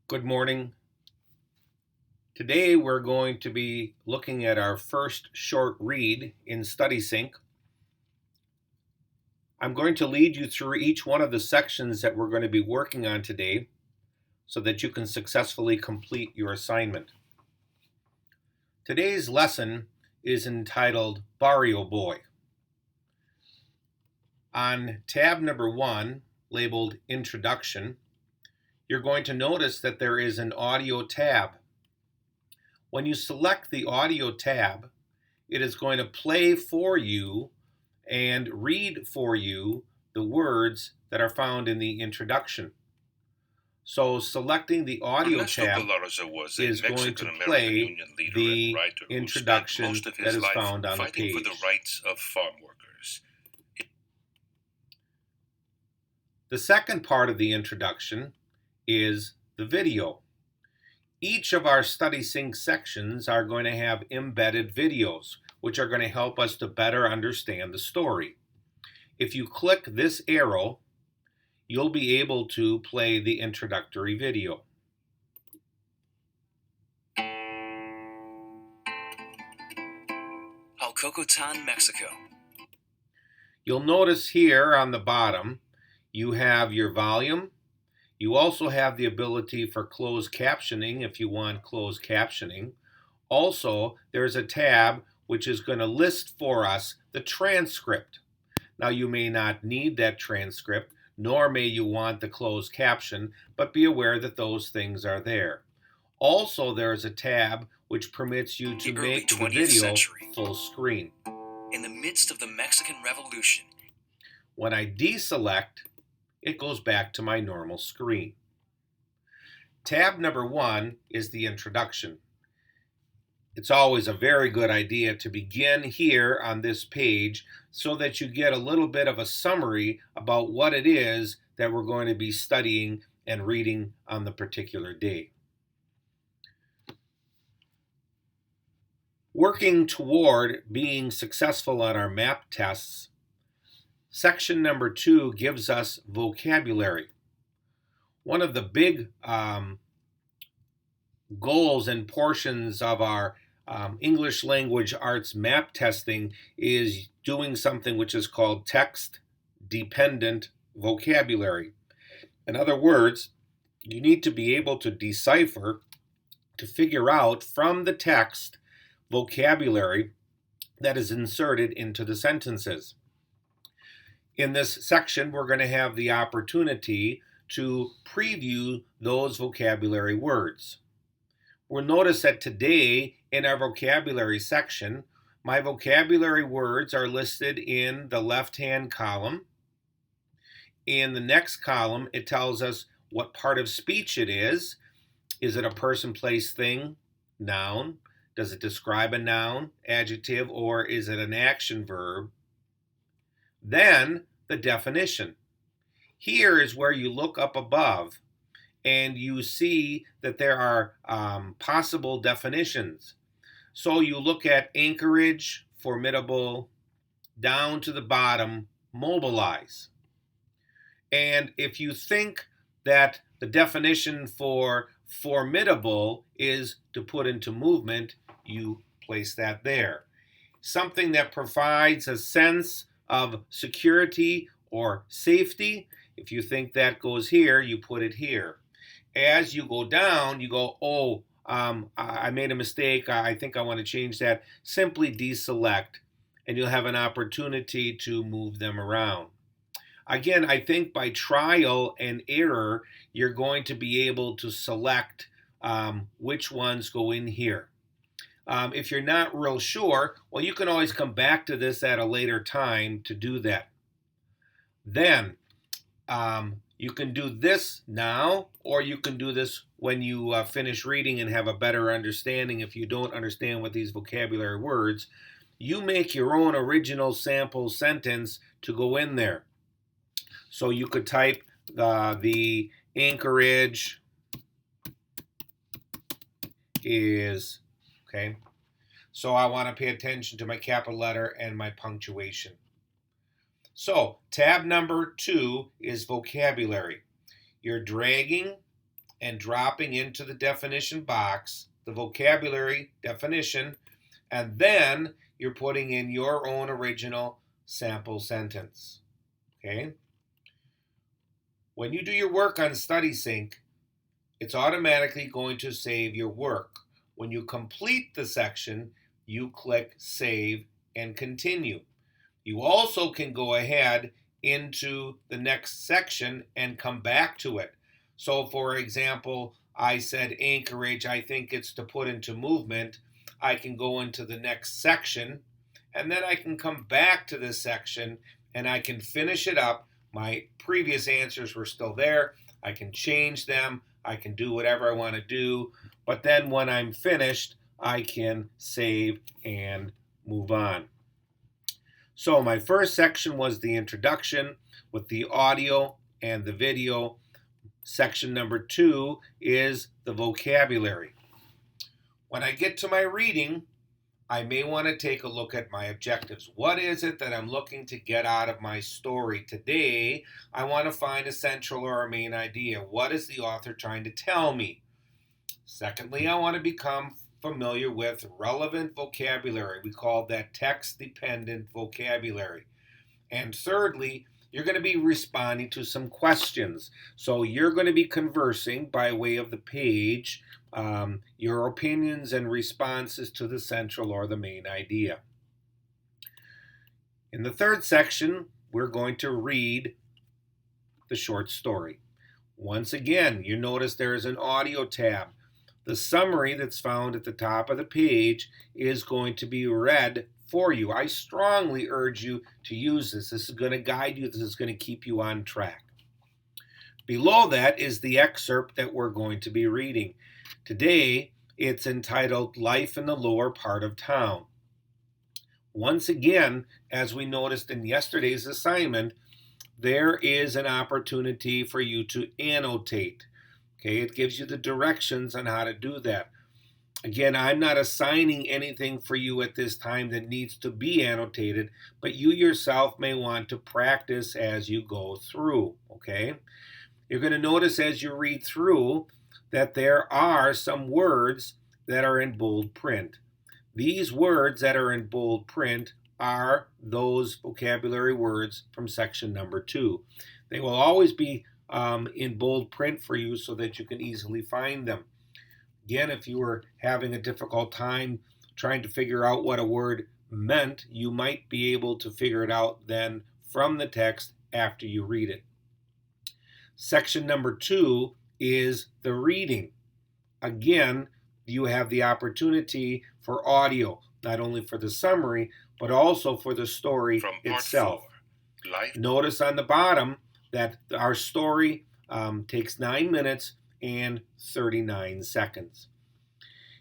Good morning. Today we're going to be looking at our first short read in StudySync. I'm going to lead you through each one of the sections that we're going to be working on today so that you can successfully complete your assignment. Today's lesson is entitled Bario Boy. On tab number 1, labeled Introduction, you're going to notice that there is an audio tab. When you select the audio tab, it is going to play for you and read for you the words that are found in the introduction. So selecting the audio tab is going to play the introduction that is found on the page. For the rights of farm workers. The second part of the introduction is the video. Each of our StudySync sections are going to have embedded videos, which are going to help us to better understand the story. If you click this arrow, you'll be able to play the introductory video. Alcocotan, Mexico. You'll notice here on the bottom, you have your volume. You also have the ability for closed captioning if you want closed captioning. Also, there's a tab which is going to list for us the transcript. Now, you may not need that transcript, nor may you want the closed caption, but be aware that those things are there. Also, there's a tab which permits you to make the video full screen. In the midst of the Mexican Revolution. When I deselect, it goes back to my normal screen. Tab number 1 is the introduction. It's always a very good idea to begin here on this page so that you get a little bit of a summary about what it is that we're going to be studying and reading on the particular day. Working toward being successful on our map tests, section number 2 gives us vocabulary. One of the big goals and portions of our English language arts map testing is doing something which is called text-dependent vocabulary. In other words, you need to be able to decipher, to figure out from the text vocabulary that is inserted into the sentences. In this section, we're going to have the opportunity to preview those vocabulary words. We'll notice that today in our vocabulary section, my vocabulary words are listed in the left-hand column. In the next column, it tells us what part of speech it is. Is it a person, place, thing, noun? Does it describe a noun, adjective, or is it an action verb? Then the definition. Here is where you look up above and you see that there are possible definitions. So you look at anchorage, formidable, down to the bottom, mobilize. And if you think that the definition for formidable is to put into movement, you place that there. Something that provides a sense of security or safety, if you think that goes here, you put it here. As you go down, you go, I made a mistake, I think I want to change that. Simply deselect, and you'll have an opportunity to move them around. Again, I think by trial and error, you're going to be able to select which ones go in here. If you're not real sure, well, you can always come back to this at a later time to do that. Then you can do this now, or you can do this when you finish reading and have a better understanding. If you don't understand what these vocabulary words, you make your own original sample sentence to go in there. So you could type the anchorage is, okay? So I want to pay attention to my capital letter and my punctuation. So tab number 2 is vocabulary. You're dragging and dropping into the definition box the vocabulary definition, and then you're putting in your own original sample sentence. Okay? When you do your work on StudySync, it's automatically going to save your work. When you complete the section, you click Save and Continue. You also can go ahead into the next section and come back to it. So for example, I said Anchorage, I think it's to put into movement. I can go into the next section, and then I can come back to this section and I can finish it up. My previous answers were still there. I can change them. I can do whatever I want to do. But then when I'm finished, I can save and move on. So my first section was the introduction with the audio and the video. Section number 2 is the vocabulary. When I get to my reading, I may want to take a look at my objectives. What is it that I'm looking to get out of my story? Today, I want to find a central or a main idea. What is the author trying to tell me? Secondly, I want to become familiar with relevant vocabulary. We call that text-dependent vocabulary. And thirdly, you're going to be responding to some questions. So you're going to be conversing by way of the page, your opinions and responses to the central or the main idea. In the third section, we're going to read the short story. Once again, you notice there is an audio tab. The summary that's found at the top of the page is going to be read for you. I strongly urge you to use this. This is going to guide you. This is going to keep you on track. Below that is the excerpt that we're going to be reading. Today, it's entitled Life in the Lower Part of Town. Once again, as we noticed in yesterday's assignment, there is an opportunity for you to annotate. Okay, it gives you the directions on how to do that. Again, I'm not assigning anything for you at this time that needs to be annotated, but you yourself may want to practice as you go through, okay? You're going to notice as you read through that there are some words that are in bold print. These words that are in bold print are those vocabulary words from section number 2. They will always be in bold print for you so that you can easily find them. Again, if you were having a difficult time trying to figure out what a word meant, you might be able to figure it out then from the text after you read it. Section number 2 is the reading. Again, you have the opportunity for audio, not only for the summary, but also for the story From part itself. 4, Life. Notice on the bottom that our story takes 9 minutes and 39 seconds.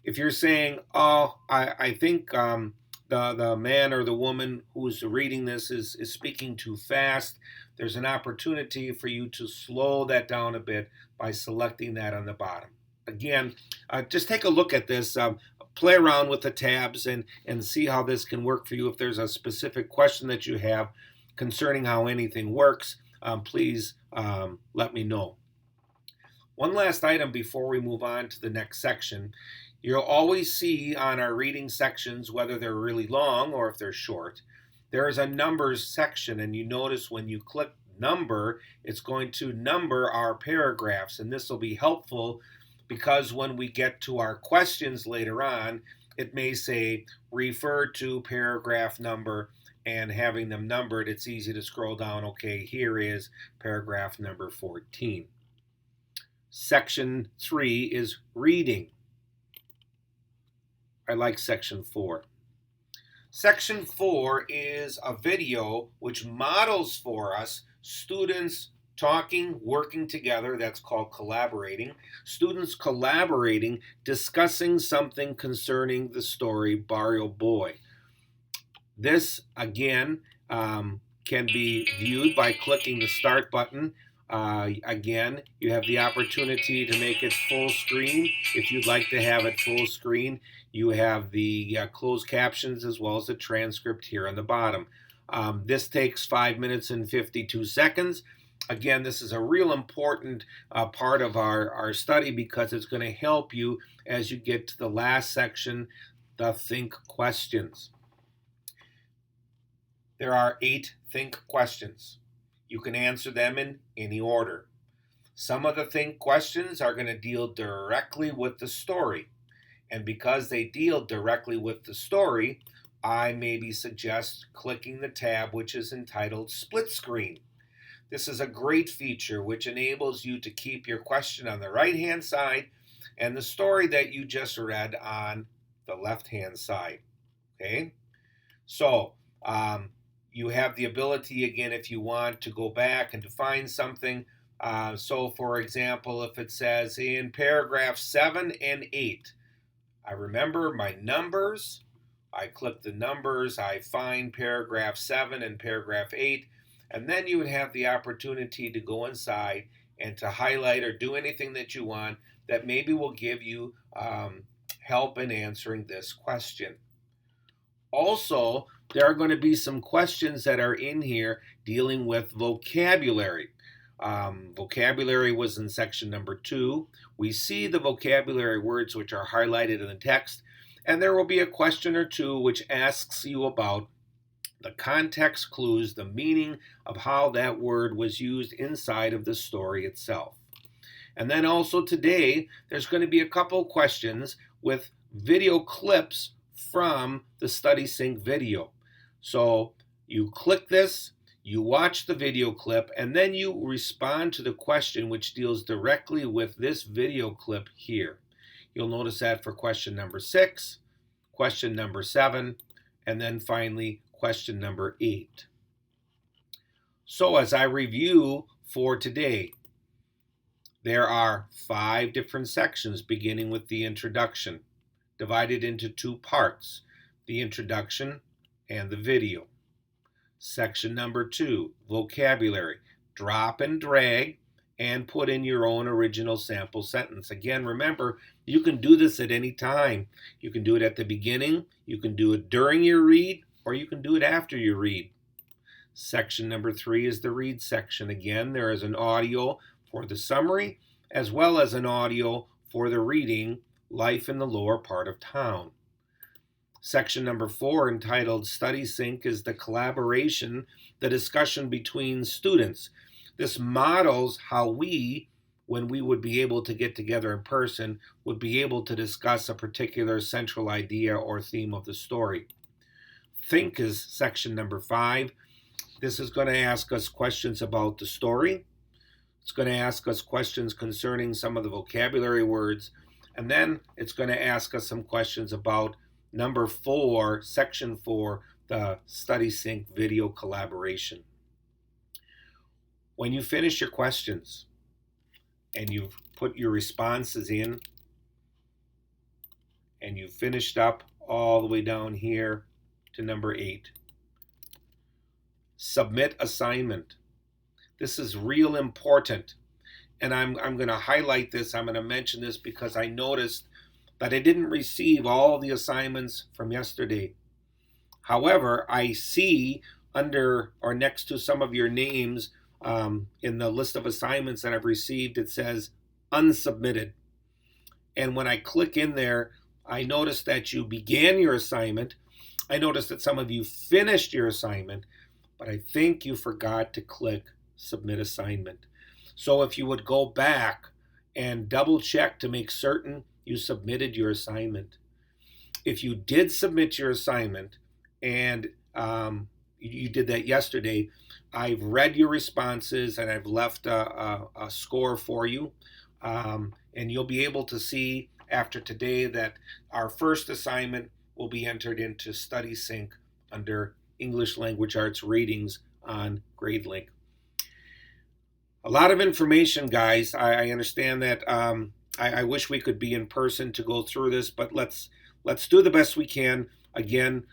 If you're saying, oh, I think the man or the woman who's reading this is speaking too fast, there's an opportunity for you to slow that down a bit by selecting that on the bottom. Again, just take a look at this, play around with the tabs and see how this can work for you. If there's a specific question that you have concerning how anything works, please let me know. One last item before we move on to the next section. You'll always see on our reading sections, whether they're really long or if they're short, there is a numbers section, and you notice when you click number, it's going to number our paragraphs, and this will be helpful because when we get to our questions later on, it may say refer to paragraph number, and having them numbered, it's easy to scroll down. Okay, here is paragraph number 14. Section 3 is reading. I like section 4. Section 4 is a video which models for us students talking, working together. That's called collaborating. Students collaborating, discussing something concerning the story Bario Boy. This, again, can be viewed by clicking the Start button. Again, you have the opportunity to make it full screen. If you'd like to have it full screen, you have the closed captions as well as the transcript here on the bottom. This takes 5 minutes and 52 seconds. Again, this is a real important part of our study because it's going to help you as you get to the last section, the think questions. There are 8 think questions. You can answer them in any order. Some of the think questions are going to deal directly with the story. And because they deal directly with the story, I maybe suggest clicking the tab which is entitled Split Screen. This is a great feature which enables you to keep your question on the right-hand side and the story that you just read on the left-hand side. Okay? So, you have the ability, again, if you want to go back and to find something. So, for example, if it says in paragraph 7 and 8, I remember my numbers. I click the numbers. I find paragraph 7 and paragraph 8. And then you would have the opportunity to go inside and to highlight or do anything that you want that maybe will give you help in answering this question. Also, there are going to be some questions that are in here dealing with vocabulary. Vocabulary was in section number 2. We see the vocabulary words which are highlighted in the text, and there will be a question or two which asks you about the context clues, the meaning of how that word was used inside of the story itself. And then also today, there's going to be a couple questions with video clips from the Study Sync video. So you click this, you watch the video clip, and then you respond to the question which deals directly with this video clip here. You'll notice that for question number 6, question number 7, and then finally question number 8. So as I review for today, there are 5 different sections beginning with the introduction, divided into 2 parts, the introduction and the video. Section number 2, vocabulary. Drop and drag and put in your own original sample sentence. Again, remember, you can do this at any time. You can do it at the beginning, you can do it during your read, or you can do it after you read. Section number 3 is the read section. Again, there is an audio for the summary as well as an audio for the reading, Life in the Lower Part of Town. Section number 4, entitled Study Sync, is the collaboration, the discussion between students. This models how we, when we would be able to get together in person, would be able to discuss a particular central idea or theme of the story. Think is section number 5. This is going to ask us questions about the story. It's going to ask us questions concerning some of the vocabulary words. And then it's going to ask us some questions about number 4, section 4, the Study Sync video collaboration. When you finish your questions and you've put your responses in and you've finished up all the way down here to number 8, submit assignment. This is real important. And I'm going to highlight this. I'm going to mention this because I noticed that I didn't receive all the assignments from yesterday. However, I see under or next to some of your names in the list of assignments that I've received, it says unsubmitted. And when I click in there, I notice that you began your assignment. I noticed that some of you finished your assignment, but I think you forgot to click submit assignment. So if you would go back and double check to make certain you submitted your assignment. If you did submit your assignment and you did that yesterday, I've read your responses and I've left a score for you. And you'll be able to see after today that our first assignment will be entered into Study Sync under English Language Arts Ratings on GradeLink. A lot of information, guys. I understand that I wish we could be in person to go through this, but let's do the best we can. Again,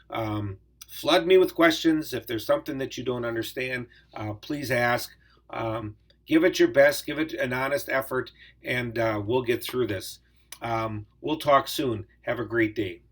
flood me with questions. If there's something that you don't understand, please ask. Give it your best. Give it an honest effort, and we'll get through this. We'll talk soon. Have a great day.